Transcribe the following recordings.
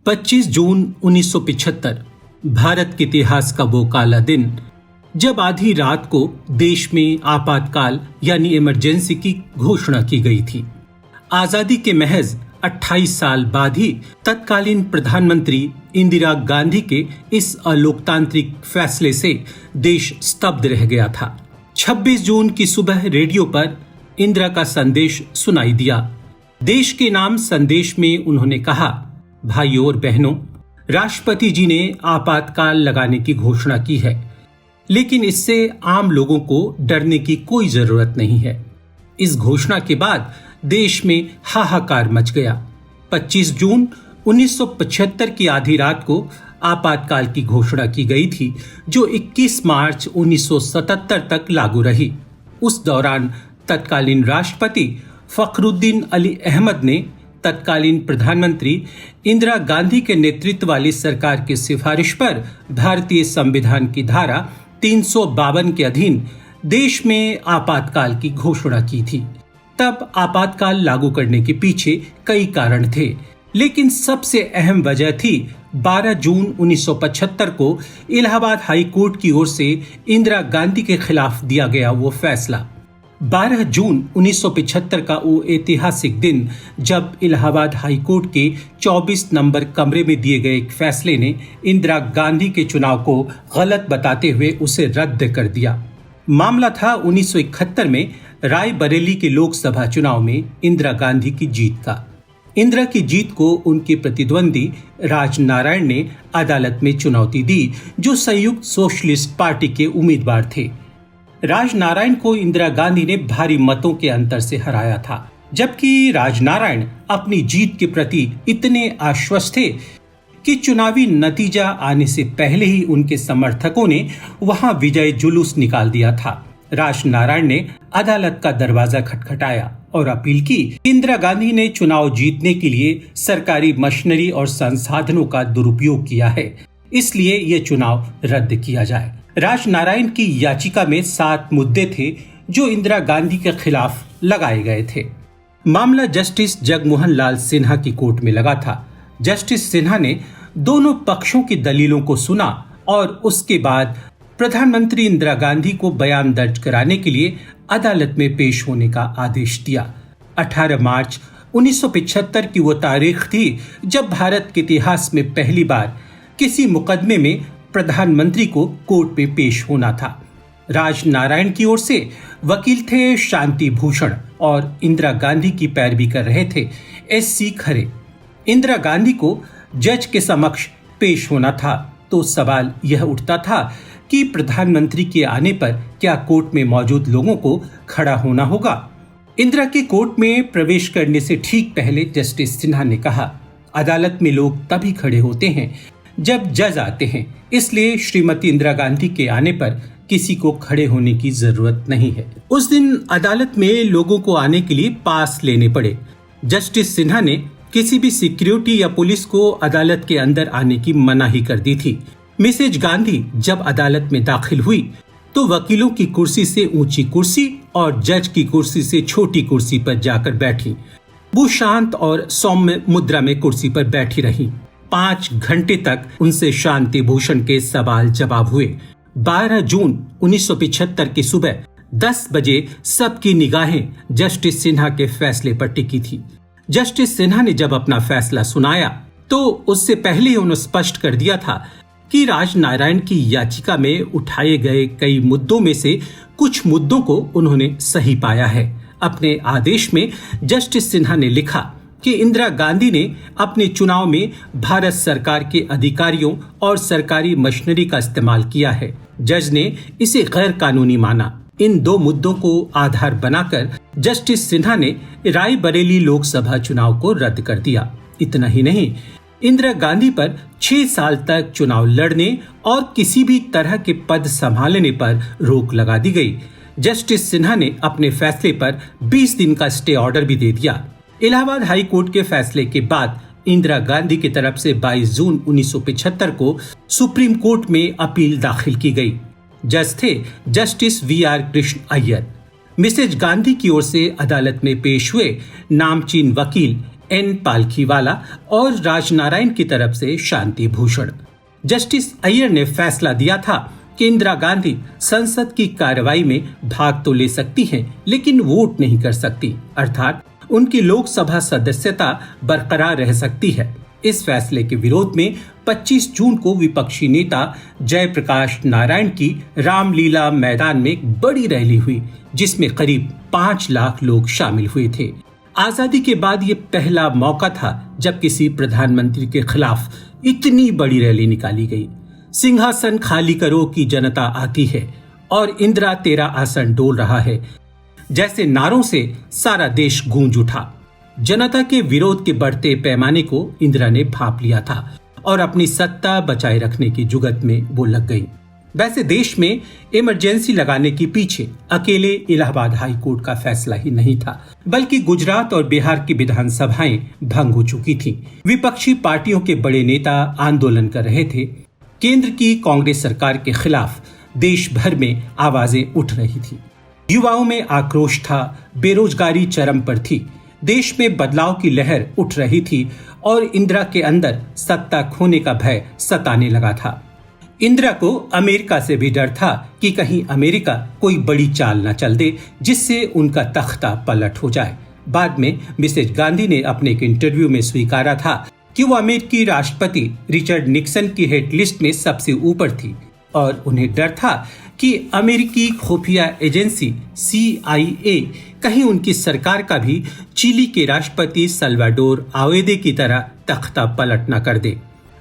25 जून 1975 भारत के इतिहास का वो काला दिन जब आधी रात को देश में आपातकाल यानी इमरजेंसी की घोषणा की गई थी। आजादी के महज 28 साल बाद ही तत्कालीन प्रधानमंत्री इंदिरा गांधी के इस अलोकतांत्रिक फैसले से देश स्तब्ध रह गया था। 26 जून की सुबह रेडियो पर इंदिरा का संदेश सुनाई दिया। देश के नाम संदेश में उन्होंने कहा, भाइयों और बहनों, राष्ट्रपति जी ने आपातकाल लगाने की घोषणा की है, लेकिन इससे आम लोगों को डरने की कोई जरूरत नहीं है। इस घोषणा के बाद देश में हाहाकार मच गया। 25 जून 1975 की आधी रात को आपातकाल की घोषणा की गई थी, जो 21 मार्च 1977 तक लागू रही। उस दौरान तत्कालीन राष्ट्रपति फखरुद्दीन अली अहमद ने तत्कालीन प्रधानमंत्री इंदिरा गांधी के नेतृत्व वाली सरकार की सिफारिश पर भारतीय संविधान की धारा 352 के अधीन देश में आपातकाल की घोषणा की थी। तब आपातकाल लागू करने के पीछे कई कारण थे, लेकिन सबसे अहम वजह थी 12 जून 1975 को इलाहाबाद हाई कोर्ट की ओर से इंदिरा गांधी के खिलाफ दिया गया वो फैसला। 12 जून 1975 का वो ऐतिहासिक दिन जब इलाहाबाद हाई कोर्ट के 24 नंबर कमरे में दिए गए एक फैसले ने इंदिरा गांधी के चुनाव को गलत बताते हुए उसे रद्द कर दिया। मामला था 1971 में रायबरेली के लोकसभा चुनाव में इंदिरा गांधी की जीत का। इंदिरा की जीत को उनके प्रतिद्वंदी राजनारायण ने अदालत में चुनौती दी, जो संयुक्त सोशलिस्ट पार्टी के उम्मीदवार थे। राजनारायण को इंदिरा गांधी ने भारी मतों के अंतर से हराया था, जबकि राजनारायण अपनी जीत के प्रति इतने आश्वस्त थे कि चुनावी नतीजा आने से पहले ही उनके समर्थकों ने वहां विजय जुलूस निकाल दिया था। राजनारायण ने अदालत का दरवाजा खटखटाया और अपील की। इंदिरा गांधी ने चुनाव जीतने के लिए सरकारी मशीनरी और संसाधनों का दुरुपयोग किया है, इसलिए ये चुनाव रद्द किया जाए। राजनारायण की याचिका में 7 मुद्दे थे जो इंदिरा गांधी के खिलाफ लगाए गए थे। मामला जस्टिस जगमोहन लाल सिन्हा की कोर्ट में लगा था। जस्टिस सिन्हा ने दोनों पक्षों की दलीलों को सुना और उसके बाद प्रधानमंत्री इंदिरा गांधी को बयान दर्ज कराने के लिए अदालत में पेश होने का आदेश दिया। 18 मार्च 1975 की वो तारीख थी जब भारत के इतिहास में पहली बार किसी मुकदमे में प्रधानमंत्री को कोर्ट में पेश होना था। राजनारायण की ओर से वकील थे शांति भूषण और इंदिरा गांधी की पैरवी कर रहे थे SC खरे। इंदिरा गांधी को जज के समक्ष पेश होना था, तो सवाल यह उठता था कि प्रधानमंत्री के आने पर क्या कोर्ट में मौजूद लोगों को खड़ा होना होगा। इंदिरा के कोर्ट में प्रवेश करने से ठीक पहले जस्टिस सिन्हा ने कहा, अदालत में लोग तभी खड़े होते हैं जब जज आते हैं, इसलिए श्रीमती इंदिरा गांधी के आने पर किसी को खड़े होने की जरूरत नहीं है। उस दिन अदालत में लोगों को आने के लिए पास लेने पड़े। जस्टिस सिन्हा ने किसी भी सिक्योरिटी या पुलिस को अदालत के अंदर आने की मनाही कर दी थी। मिसेज गांधी जब अदालत में दाखिल हुई तो वकीलों की कुर्सी से ऊंची कुर्सी और जज की कुर्सी से छोटी कुर्सी पर जाकर बैठी। वो शांत और सौम्य मुद्रा में कुर्सी पर बैठी रही। 5 घंटे तक उनसे शांति भूषण के सवाल जवाब हुए। 12 जून 1975 की सुबह 10 बजे सबकी निगाहें जस्टिस सिन्हा के फैसले पर टिकी थी। जस्टिस सिन्हा ने जब अपना फैसला सुनाया तो उससे पहले ही उन्होंने स्पष्ट कर दिया था कि राजनारायण की याचिका में उठाए गए कई मुद्दों में से कुछ मुद्दों को उन्होंने सही पाया है। अपने आदेश में जस्टिस सिन्हा ने लिखा कि इंदिरा गांधी ने अपने चुनाव में भारत सरकार के अधिकारियों और सरकारी मशीनरी का इस्तेमाल किया है। जज ने इसे गैर कानूनी माना। इन 2 मुद्दों को आधार बनाकर जस्टिस सिन्हा ने रायबरेली लोकसभा चुनाव को रद्द कर दिया। इतना ही नहीं, इंदिरा गांधी पर 6 साल तक चुनाव लड़ने और किसी भी तरह के पद संभालने पर रोक लगा दी गई। जस्टिस सिन्हा ने अपने फैसले पर 20 दिन का स्टे ऑर्डर भी दे दिया। इलाहाबाद हाई कोर्ट के फैसले के बाद इंदिरा गांधी की तरफ से 22 जून 1975 को सुप्रीम कोर्ट में अपील दाखिल की गई। जज थे justice VR Krishna Iyer. Mrs Gandhi की ओर से अदालत में पेश हुए नामचीन वकील एन पालखीवाला और राजनारायण की तरफ से शांति भूषण। जस्टिस अय्यर ने फैसला दिया था कि इंदिरा गांधी संसद की कार्रवाई में भाग तो ले सकती हैं, लेकिन वोट नहीं कर सकती, अर्थात उनकी लोकसभा सदस्यता बरकरार रह सकती है। इस फैसले के विरोध में 25 जून को विपक्षी नेता जयप्रकाश नारायण की रामलीला मैदान में एक बड़ी रैली हुई, जिसमें करीब 5 लाख लोग शामिल हुए थे। आजादी के बाद ये पहला मौका था जब किसी प्रधानमंत्री के खिलाफ इतनी बड़ी रैली निकाली गई। सिंहासन खाली करो की जनता आती है और इंदिरा तेरा आसन डोल रहा है जैसे नारों से सारा देश गूंज उठा। जनता के विरोध के बढ़ते पैमाने को इंदिरा ने भांप लिया था और अपनी सत्ता बचाए रखने की जुगत में वो लग गई। वैसे देश में इमरजेंसी लगाने के पीछे अकेले इलाहाबाद हाई कोर्ट का फैसला ही नहीं था, बल्कि गुजरात और बिहार की विधानसभाएं भंग हो चुकी थी। विपक्षी पार्टियों के बड़े नेता आंदोलन कर रहे थे। केंद्र की कांग्रेस सरकार के खिलाफ देश भर में आवाजें उठ रही थी। युवाओं में आक्रोश था, बेरोजगारी चरम पर थी, देश में बदलाव की लहर उठ रही थी और इंदिरा के अंदर सत्ता खोने का भय सताने लगा था। इंदिरा को अमेरिका से भी डर था कि कहीं अमेरिका कोई बड़ी चाल न चल दे जिससे उनका तख्ता पलट हो जाए। बाद में मिसेज गांधी ने अपने एक इंटरव्यू में स्वीकारा था कि वो अमेरिकी राष्ट्रपति रिचर्ड निक्सन की हिट लिस्ट में सबसे ऊपर थी और उन्हें डर था कि अमेरिकी खुफिया एजेंसी CIA कहीं उनकी सरकार का भी चिली के राष्ट्रपति सल्वाडोर आवेदे की तरह तख्ता पलट न कर दे।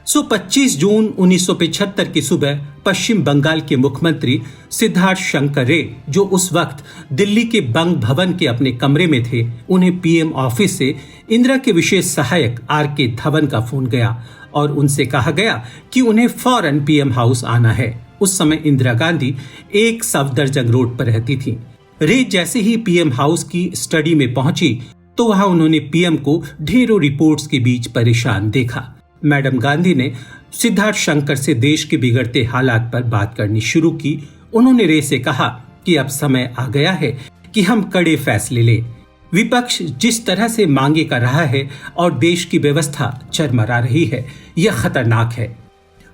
25 जून 1975 की सुबह पश्चिम बंगाल के मुख्यमंत्री सिद्धार्थ शंकर रे, जो उस वक्त दिल्ली के बंग भवन के अपने कमरे में थे, उन्हें PM ऑफिस से इंदिरा के विशेष सहायक RK धवन का फोन गया और उनसे कहा गया कि उन्हें फौरन PM हाउस आना है। उस समय इंदिरा गांधी एक सफदरजंग रोड पर रहती थी। रे जैसे ही PM हाउस की स्टडी में पहुंची तो वहां उन्होंने PM को ढेरों रिपोर्ट्स के बीच परेशान देखा। मैडम गांधी ने सिद्धार्थ शंकर से देश के बिगड़ते हालात पर बात करनी शुरू की। उन्होंने रे से कहा कि अब समय आ गया है कि हम कड़े फैसले लें। विपक्ष जिस तरह से मांगे कर रहा है और देश की व्यवस्था चरमरा रही है, यह खतरनाक है।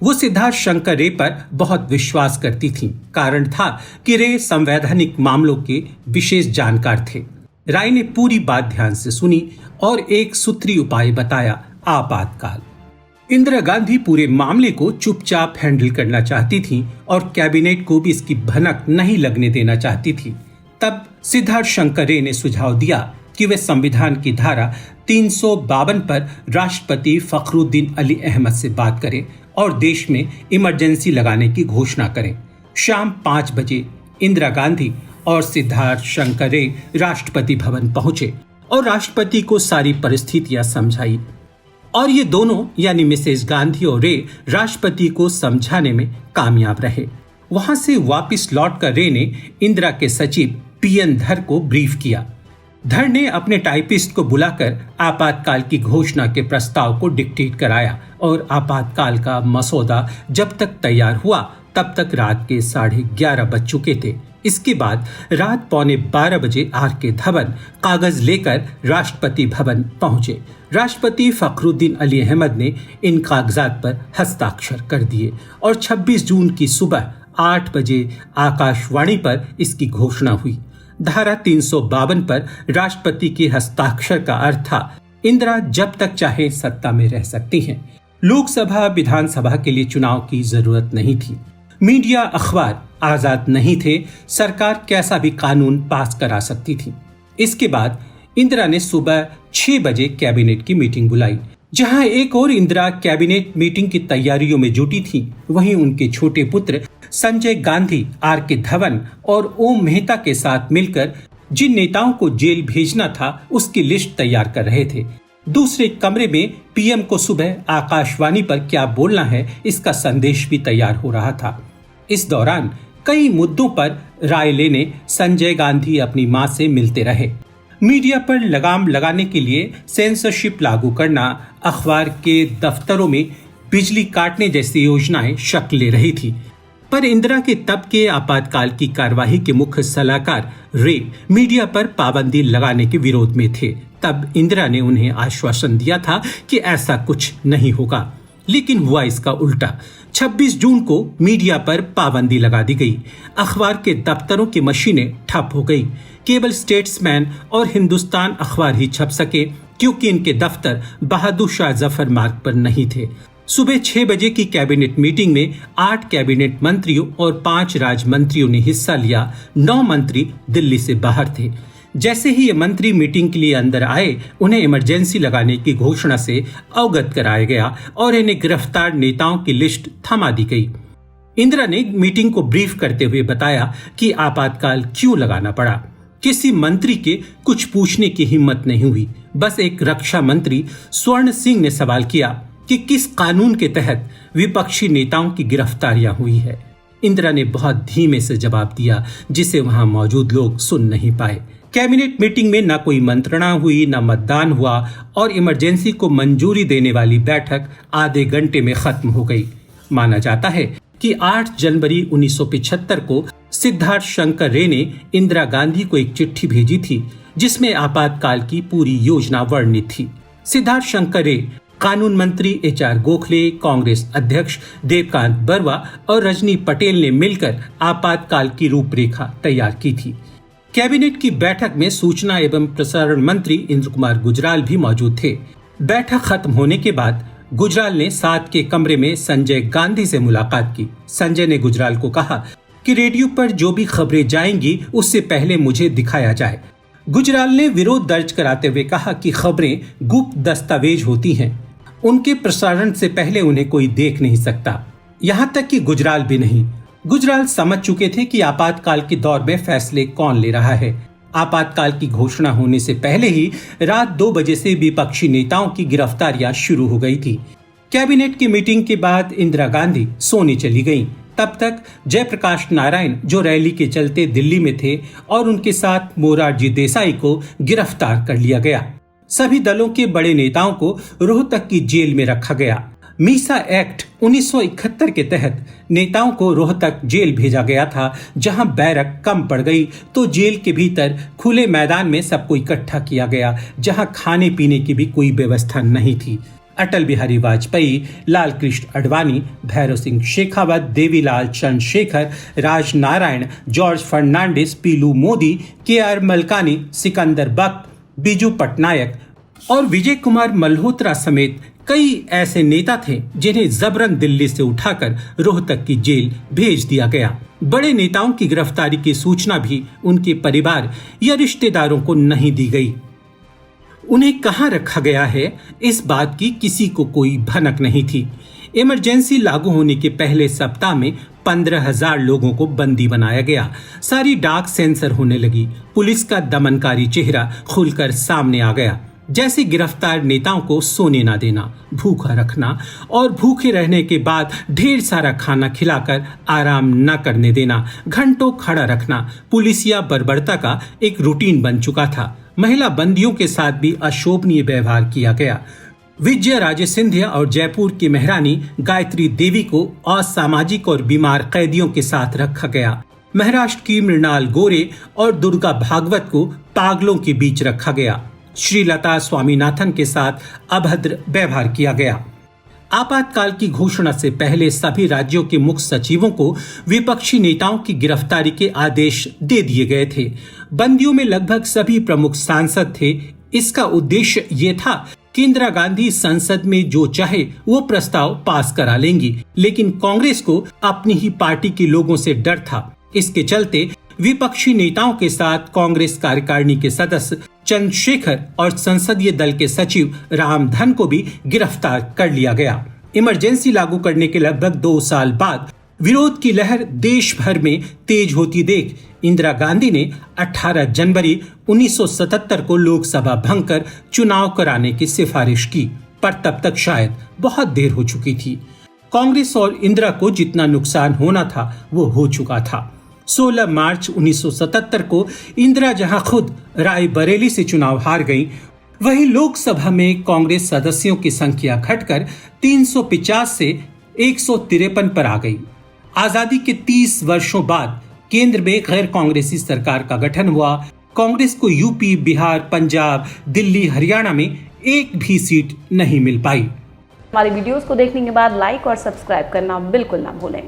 वो सिद्धार्थ शंकर रे पर बहुत विश्वास करती थीं। कारण था कि रे संवैधानिक मामलों के विशेष जानकार थे। राय ने पूरी बात ध्यान से सुनी और एक सूत्री उपाय बताया, आपातकाल। इंदिरा गांधी पूरे मामले को चुपचाप हैंडल करना चाहती थीं और कैबिनेट को भी इसकी भनक नहीं लगने देना चाहती थी। तब सिद्धार्थ शंकर रे ने सुझाव दिया कि वे संविधान की धारा 352 पर राष्ट्रपति फखरुद्दीन अली अहमद से बात करें और देश में इमरजेंसी लगाने की घोषणा करें। शाम 5 बजे इंदिरा गांधी और सिद्धार्थ शंकर रे राष्ट्रपति भवन पहुंचे और राष्ट्रपति को सारी परिस्थितियां समझाई और ये दोनों यानी मिसेज गांधी और रे राष्ट्रपति को समझाने में कामयाब रहे। वहां से वापस लौटकर रे ने इंदिरा के सचिव PN धर को ब्रीफ किया। धर ने अपने टाइपिस्ट को बुलाकर आपातकाल की घोषणा के प्रस्ताव को डिक्टेट कराया और आपातकाल का मसौदा जब तक तैयार हुआ तब तक रात के 11:30 बज चुके थे। इसके बाद रात 11:45 बजे RK धवन कागज लेकर राष्ट्रपति भवन पहुंचे। राष्ट्रपति फखरुद्दीन अली अहमद ने इन कागजात पर हस्ताक्षर कर दिए और 26 जून की सुबह 8 बजे आकाशवाणी पर इसकी घोषणा हुई। धारा 352 पर राष्ट्रपति के हस्ताक्षर का अर्थ था इंदिरा जब तक चाहे सत्ता में रह सकती हैं। लोकसभा विधानसभा के लिए चुनाव की जरूरत नहीं थी। मीडिया अखबार आजाद नहीं थे। सरकार कैसा भी कानून पास करा सकती थी। इसके बाद इंदिरा ने सुबह 6 बजे कैबिनेट की मीटिंग बुलाई। जहां एक और इंदिरा कैबिनेट मीटिंग की तैयारियों में जुटी थी, वहीं उनके छोटे पुत्र संजय गांधी RK धवन और ओम मेहता के साथ मिलकर जिन नेताओं को जेल भेजना था उसकी लिस्ट तैयार कर रहे थे। दूसरे कमरे में PM को सुबह आकाशवाणी पर क्या बोलना है इसका संदेश भी तैयार हो रहा था। इस दौरान कई मुद्दों पर राय लेने संजय गांधी अपनी मां से मिलते रहे। मीडिया पर लगाम लगाने के लिए सेंसरशिप लागू करना, अखबार के दफ्तरों में बिजली काटने जैसी योजनाएं शक्ल ले रही थी। पर इंदिरा के तब के आपातकाल की कार्यवाही के मुख्य सलाहकार रे मीडिया पर पाबंदी लगाने के विरोध में थे। तब इंदिरा ने उन्हें आश्वासन दिया था कि ऐसा कुछ नहीं होगा, लेकिन हुआ इसका उल्टा। 26 जून को मीडिया पर पाबंदी लगा दी गई। अखबार के दफ्तरों की मशीनें ठप हो गई। केवल स्टेट्समैन और हिंदुस्तान अखबार ही छप सके, क्योंकि इनके दफ्तर बहादुर शाह जफर मार्ग पर नहीं थे। सुबह 6 बजे की कैबिनेट मीटिंग में 8 कैबिनेट मंत्रियों और 5 राज्य मंत्रियों ने हिस्सा लिया। 9 मंत्री दिल्ली से बाहर थे। जैसे ही ये मंत्री मीटिंग के लिए अंदर आए, उन्हें इमरजेंसी लगाने की घोषणा से अवगत कराया गया और इन्हें गिरफ्तार नेताओं की लिस्ट थमा दी गई। इंदिरा ने मीटिंग को ब्रीफ करते हुए बताया कि आपातकाल क्यों लगाना पड़ा। किसी मंत्री के कुछ पूछने की हिम्मत नहीं हुई। बस एक रक्षा मंत्री स्वर्ण सिंह ने सवाल किया कि किस कानून के तहत विपक्षी नेताओं की गिरफ्तारियां हुई है। इंदिरा ने बहुत धीमे से जवाब दिया, जिसे वहां मौजूद लोग सुन नहीं पाए। कैबिनेट मीटिंग में न कोई मंत्रणा हुई, न मतदान हुआ और इमरजेंसी को मंजूरी देने वाली बैठक आधे घंटे में खत्म हो गई। माना जाता है कि 8 जनवरी 1975 को सिद्धार्थ शंकर रे ने इंदिरा गांधी को एक चिट्ठी भेजी थी, जिसमें आपातकाल की पूरी योजना वर्णित थी। सिद्धार्थ शंकर रे, कानून मंत्री HR गोखले, कांग्रेस अध्यक्ष देवकांत बरवा और रजनी पटेल ने मिलकर आपातकाल की रूपरेखा तैयार की थी। कैबिनेट की बैठक में सूचना एवं प्रसारण मंत्री इंद्र कुमार गुजराल भी मौजूद थे। बैठक खत्म होने के बाद गुजराल ने साथ के कमरे में संजय गांधी से मुलाकात की। संजय ने गुजराल को कहा कि रेडियो पर जो भी खबरें जाएंगी उससे पहले मुझे दिखाया जाए। गुजराल ने विरोध दर्ज कराते हुए कहा कि खबरें गुप्त दस्तावेज होती हैं, उनके प्रसारण से पहले उन्हें कोई देख नहीं सकता। यहाँ तक कि गुजराल भी नहीं। गुजराल समझ चुके थे कि आपातकाल के दौर में फैसले कौन ले रहा है। आपातकाल की घोषणा होने से पहले ही रात 2 बजे से विपक्षी नेताओं की गिरफ्तारियां शुरू हो गई थी। कैबिनेट की मीटिंग के बाद इंदिरा गांधी सोने चली गईं। तब तक जयप्रकाश नारायण, जो रैली के चलते दिल्ली में थे, और उनके साथ मोरारजी देसाई को गिरफ्तार कर लिया गया। सभी दलों के बड़े नेताओं को रोहतक की जेल में रखा गया। मीसा एक्ट 1971 के तहत नेताओं को रोहतक जेल भेजा गया था, जहां बैरक कम पड़ गई तो जेल के भीतर खुले मैदान में सबको इकट्ठा किया गया, जहां खाने पीने की भी कोई व्यवस्था नहीं थी। अटल बिहारी वाजपेयी, लाल कृष्ण आडवाणी, भैरव सिंह शेखावत, देवीलाल चंद्रशेखर, राज नारायण, जॉर्ज फर्नांडिस, पीलू मोदी, KR मलकानी, सिकंदर बख्त, बीजू पटनायक और विजय कुमार मल्होत्रा समेत कई ऐसे नेता थे जिन्हें जबरन दिल्ली से उठाकर रोहतक की जेल भेज दिया गया। बड़े नेताओं की गिरफ्तारी की सूचना भी उनके परिवार या रिश्तेदारों को नहीं दी गई। उन्हें कहां रखा गया है, इस बात की किसी को कोई भनक नहीं थी। इमरजेंसी लागू होने के पहले सप्ताह में 15,000 लोगों को बंदी बनाया गया। सारी डाक सेंसर होने लगी। पुलिस का दमनकारी चेहरा खुलकर सामने आ गया। जैसे गिरफ्तार नेताओं को सोने ना देना, भूखा रखना और भूखे रहने के बाद ढेर सारा खाना खिलाकर आराम न करने देना, घंटों खड़ा रखना पुलिसिया बर्बरता का एक रूटीन बन चुका था। महिला बंदियों के साथ भी अशोभनीय व्यवहार किया गया। विजय राजे सिंधिया और जयपुर की महारानी गायत्री देवी को असामाजिक और बीमार कैदियों के साथ रखा गया। महाराष्ट्र की मृणाल गोरे और दुर्गा भागवत को पागलों के बीच रखा गया। श्रीलता स्वामीनाथन के साथ अभद्र व्यवहार किया गया। आपातकाल की घोषणा से पहले सभी राज्यों के मुख्य सचिवों को विपक्षी नेताओं की गिरफ्तारी के आदेश दे दिए गए थे। बंदियों में लगभग सभी प्रमुख सांसद थे। इसका उद्देश्य ये था कि इंदिरा गांधी संसद में जो चाहे वो प्रस्ताव पास करा लेंगी, लेकिन कांग्रेस को अपनी ही पार्टी के लोगों से डर था। इसके चलते विपक्षी नेताओं के साथ कांग्रेस कार्यकारिणी के सदस्य चंद्रशेखर और संसदीय दल के सचिव रामधन को भी गिरफ्तार कर लिया गया। इमरजेंसी लागू करने के लगभग 2 साल बाद विरोध की लहर देश भर में तेज होती देख इंदिरा गांधी ने 18 जनवरी 1977 को लोकसभा भंग कर चुनाव कराने की सिफारिश की, पर तब तक शायद बहुत देर हो चुकी थी। कांग्रेस और इंदिरा को जितना नुकसान होना था वो हो चुका था। 16 मार्च 1977 को इंदिरा जहां खुद रायबरेली से चुनाव हार गईं, वहीं लोकसभा में कांग्रेस सदस्यों की संख्या घटकर 350 से 153 पर आ गई। आजादी के 30 वर्षों बाद केंद्र में गैर कांग्रेसी सरकार का गठन हुआ। कांग्रेस को यूपी, बिहार, पंजाब, दिल्ली, हरियाणा में एक भी सीट नहीं मिल पाई। हमारी वीडियोस को देखने के बाद लाइक और सब्सक्राइब करना बिल्कुल ना भूलें।